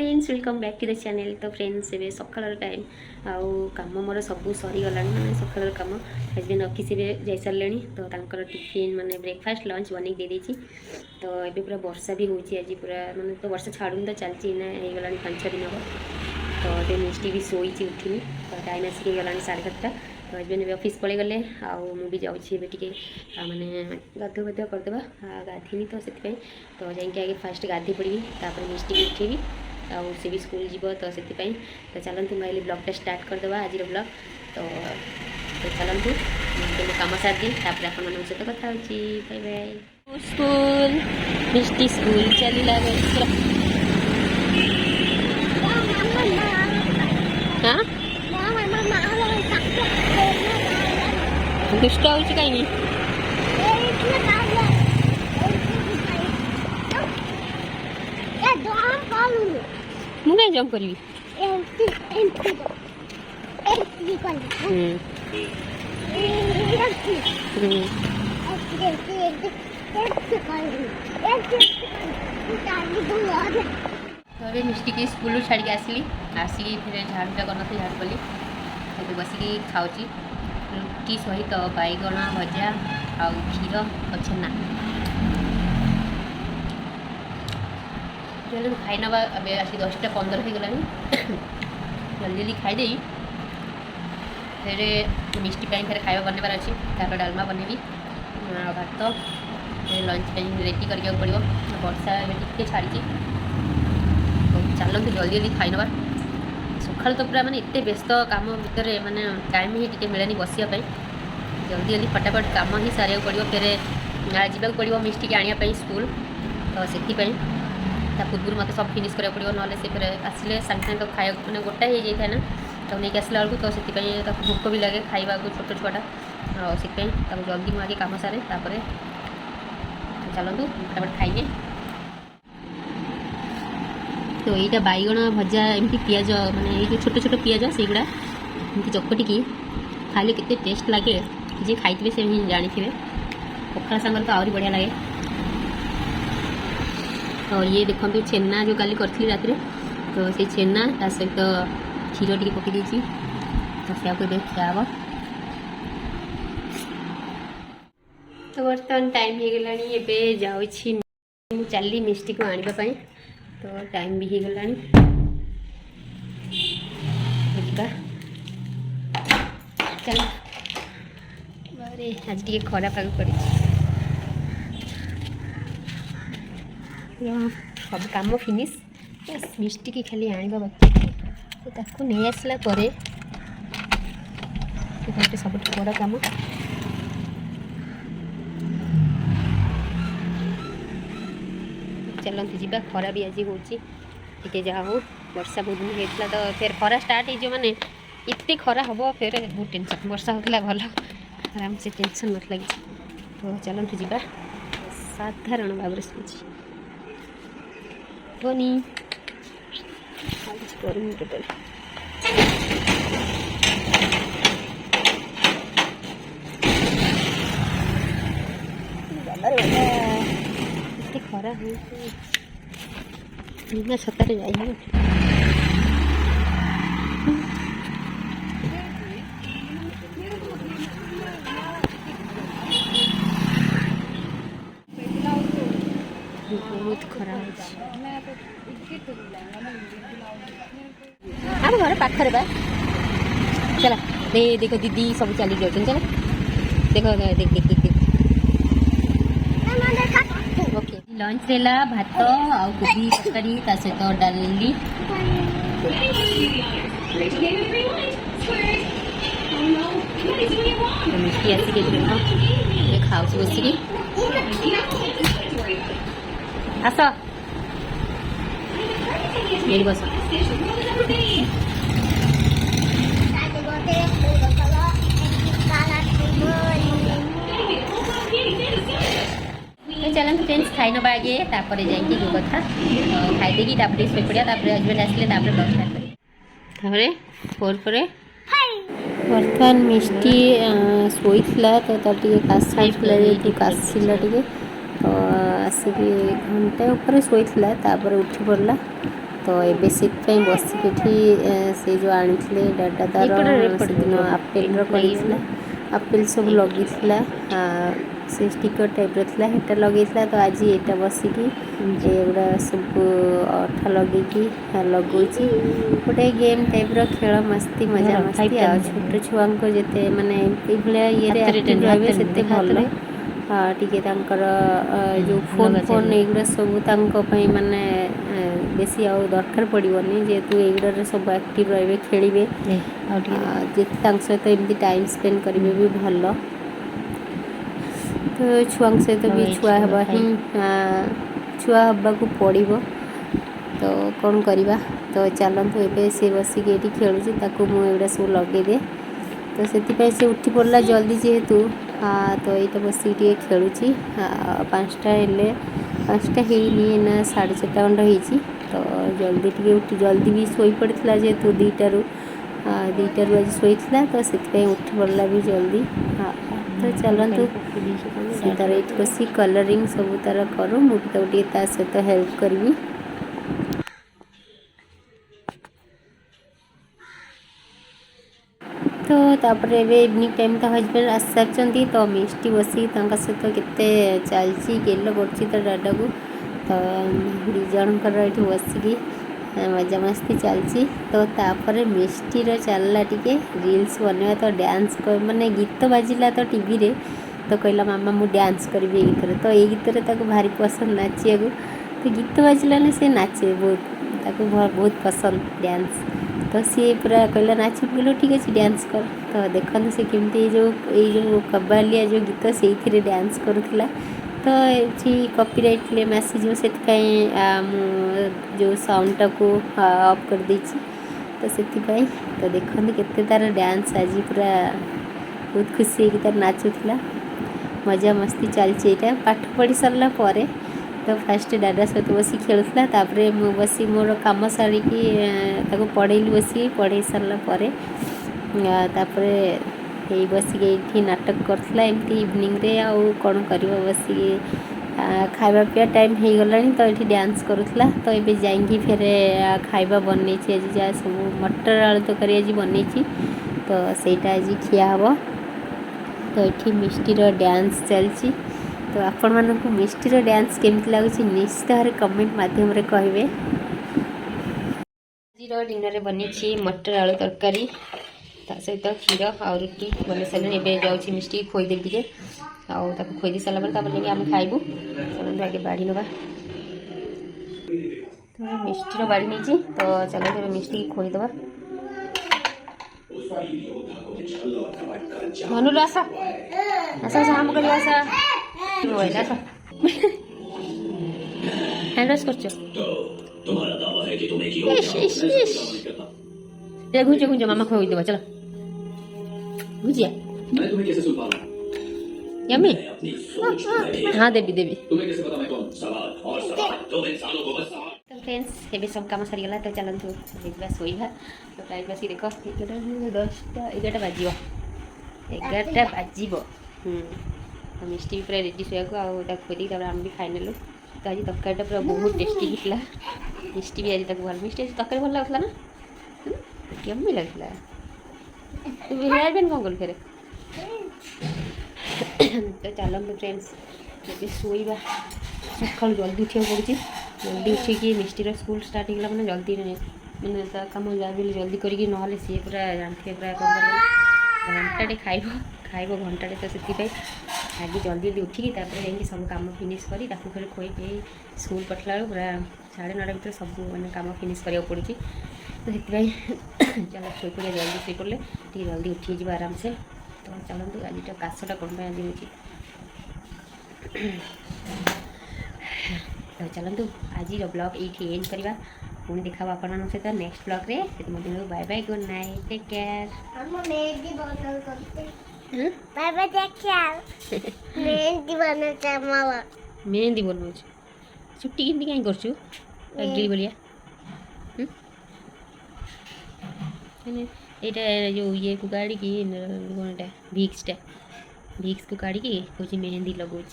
Friends welcome back to the channel. तो friends ए सकाल टाइम आउ कम मोर सब सरीगला मैंने सकाल कम हजबैंड ऑफिस जाई सारे तो टिफिन माने ब्रेकफास्ट लंच बन दे देती। तो ये पूरा वर्षा भी होची आज पूरा माने तो वर्षा छाड़ून तो चलती ना होगा 5-6 दिन हम। तो ये मिष्टी भी शोई उठिनी तो टाइम आसिक गला 7:30। तो हजबैंड भी ऑफिस पलि गले मुझे जाऊँगी माने गाधुआ गाधुआ करदे गाधीनी तो से तो जाइए आगे फास्ट गाधी पड़ी तापर मिष्टी उठेबी आउ सी भी स्कूल जीव तो से तो चलतु मैं ब्लॉगटा स्टार्ट करदे आज ब्लॉग। तो चलतु मुझे कम सार दी तापर आप सहित कथा बाय बाय। स्कूल मिष्टी स्कूल चलला हाँ दुष्ट हो कहीं मुझे जंप करी तो मिष्टी की स्कूल छाड़ी आसली फिर झाड़ूटा करना झाड़ू कली तो बसिक खाऊँ रुटी सहित बैगण भजा आउ क्षीर और छेना चलो खाई नवा अबे आसी 10:15 हो गला जल्दी जल्दी खाईदे फिर मिष्टी फिर खावा बनवार अच्छी तापर डालमा बनैबी भात लंच रेडी करके पड़ो वर्षा टे छाड़ी चलते जल्दी जल्दी खाई नवा सकाल तो पूरा माने एते व्यस्त काम भितर माने टाइम ही टिके मिलेनी बसिया जल्दी जल्दी फटाफट काम ही सारे पड़ो फिर जावाक पड़ो मिष्टी के आने स्कूल तो से पूर्व मत सब फिनिश करा पड़ो ना से फिर आसिले सागे सागे तो खाया मैंने गोटा हो जाए ना तो नहीं आसला बेलू तो से भोक भी लगे खावा छोट छुआटा और से जल्दी मुझे कम सारे चलतु फटाफट खाइए। तो यहाँ बैगण भजा एमती पिज माने ये छोट छोट पिज से गुड़ा एमती चकटिकी खाली केते टेस्ट लगे जी खाई से ही जानी पखाड़ सांगर तो आहरी बढ़िया लगे। और ये देखो छेना जो काली करी रात तो से छेना ता सहित क्षीर टी पकई देती तो से खिया तो बर्तमान टाइम हो गला जाऊँ चली मिष्टी को आने तो टाइम भी हो गला चल अरे आज टे खरा पाग पड़ी सब कम फिनिश बस मिष्टी की खाली आने बाकी तो नहीं आसला सब बड़ा कम चलते जीवा खरा भी आज होती जहाँ हो वर्षा बहुत दिन होता तो फिर खरा स्टार्ट हो माने इतने खरा हम फिर बहुत टेंशन वर्षा होता भल आराम से टेंशन मत लगी। तो चलते जीवा साधारण भाव बनी टोटल खरा बिना छतारे जाइए बहुत खरा आम घर पाखरे बा चला देखो दीदी सब चली जाऊँ चल देखो देख देख देख ओके लंच देला भात आउ कोबी तरकारी ता सहित डाली मिष्टी आसिक खाऊँ बसिक आस ये बस चलते फ्रेंड्स खाई नवा आगे तापर जाइए जो कथा खाई देगी शो पड़ा हजबैंड आसिले ब्लॉग स्टार्ट फोर बर्तमान मिष्टी शोला तो टे काशला टे तो आसिक घंटे उपर शोला उठी पड़ा तो एबे से बसिक से जो आनी डाटा तार से दिन आपेल कर आपेल सब लगी से स्टिकर टाइप रहा है लगे तो आज यहाँ बसिक एगुड़ा सब अठा लगे लगो गोटे गेम टाइप खेल मस्ती मजा मस्ती आ छोट छुआ को जिते माने ये रहे से भल टिके जो फोन फोन एगुड़ा सब माने बेसी आ दरकार पड़ोनी जेहेतु एगुड़ा सब एक्टिव रे खेलिए जिते सहित एमती टाइम स्पेंड करेंगे भी भल तो छुआ सहित भी छुआ हवा ही छुआ हवा को पड़ो तो कौन करवा तो चलतु एवं सी बसिक ये खेलुची मुझे सब लगेदे तो से उठी पड़ा जल्दी जेहेतु तो यहाँ बसिक खेलुची 5टा हेले 5टा है 4:30 खंड हो तो जल्दी टी उठी जल्दी भी शोई पड़ा जेहेतु 2टारू आज शोता तो से उठी पड़ा भी जल्दी तो चलतु से तार ये बस कलरिंग सब तार करूँ मुझे सहित हेल्प करी तो तापर इवनिंग टाइम तो हजबैंड आसी सारी तो मिष्टी बसिक सहित केते चलती गेल कर डाडा को तो दिजणकर ये बसिक मजा मस्ती चलती तो तापर मिष्टीर चलला टिके रील्स बनवा तो डांस माने गीत बाजिला तो टीवी रे तो कहला मामा मु डांस करी गीत तो ये गीत भारी पसंद नाचिया तो गीत बाजिला ना से नाचे बहुत पसंद डांस तो सी पूरा कहला नाच बोलो ठीक अच्छे डांस कर तो देखते से केमती जो कबालिया जो गीत से डांस करूला तो ये कॉपीराइट क्लेम आसीज से जो साउंडटा को ऑफ कर देछि तो से तो देखते केते तार डांस आज पूरा बहुत खुशी है तार नाचुला मजा मस्ती चलती यहाँ पाठ पढ़ी सरला परे तो फास्ट डाडा सहित बस खेलुला तापरे मु बसी मोर काम सारी पढ़ेली बस पढ़े सारा तापरे यही बसिक ये नाटक करता एमती इवनिंग रे आउ कौन कर बसिक खावा पीवा टाइम हो गला तो ये डांस करूला तो ये जाइए फिर खावा बनई आज जहाँ सब मटर आलू तरकारी आज बनई तो सहीटा आज खिया हम तो ये मिष्टीर डांस चलती तो आपण मानक मिष्टीर डांस केमती लगुच निश्चित भाव कमेंट मध्यम कहे आज डिनर बनी मटर आलू तरकारी सहित क्षीर आ रुटी बन सारे एवं जाऊँगी मिष्टी खोईदेवी टे खोईदे सारापर आम खाइबू चलते आगे बाड़ी नवा तो मिष्टीर बाड़ी नहीं तो चलते मिष्टी खोईदबा मनु आस आस आस आम कर आस आस हैंड वॉश कर घुंचो घुंचो मामा खोईदेवा चलो भुजिया यम्मी हाँ देवी देवी तो फ्रेंड्स ये सब कम सरीगला तो चलतु देखा शोवा तो टाइम बस देख 10टा 11टा बाज 11टा बाज मिष्टी पूरा रेडी शोया खोदी आम भी खाई नेलु तो आज तरकारीटा पूरा बहुत टेस्टी होता मिष्टी भी आज भल मिष्टी आज तरकारी भल लगुला ना यम्मी लगुला हेयर बैंड कौन कल फिर तो चलते फ्रेंड्स ये शोवा सका जल्दी उठा पड़ी जल्दी उठिकी मिष्टीर स्कूल स्टार्ट होगा मैंने जल्दी मैंने कम जल्दी करके ना सी पूरा जानते पूरा कौन घंटाटे खाइब घंटाटे तो से आगे जल्दी जल्दी उठिकी जाकि सब कम फिनिश करी फिर खोई पे स्कूल पठला पूरा 9:30 भर सब मैंने कम फिनिश करा पड़ी तो से चल शो पड़े जल्दी शो पड़े टी जल्दी उठी जा आराम से तो चलते आज काशटा कौन आज हो तो चलतु आज ब्लॉग ये एंड करवा पुणी देखा आपण सहित नेक्स्ट ब्लॉग रे bye bye good night take care bye bye take care मेहंदी बनौ छुट्टी केमती कहीं करछु गिरी बलिया यहाँ जो ये को काढ़ी कौनटा भिक्स को काढ़ी कौन मेहंदी लगौछ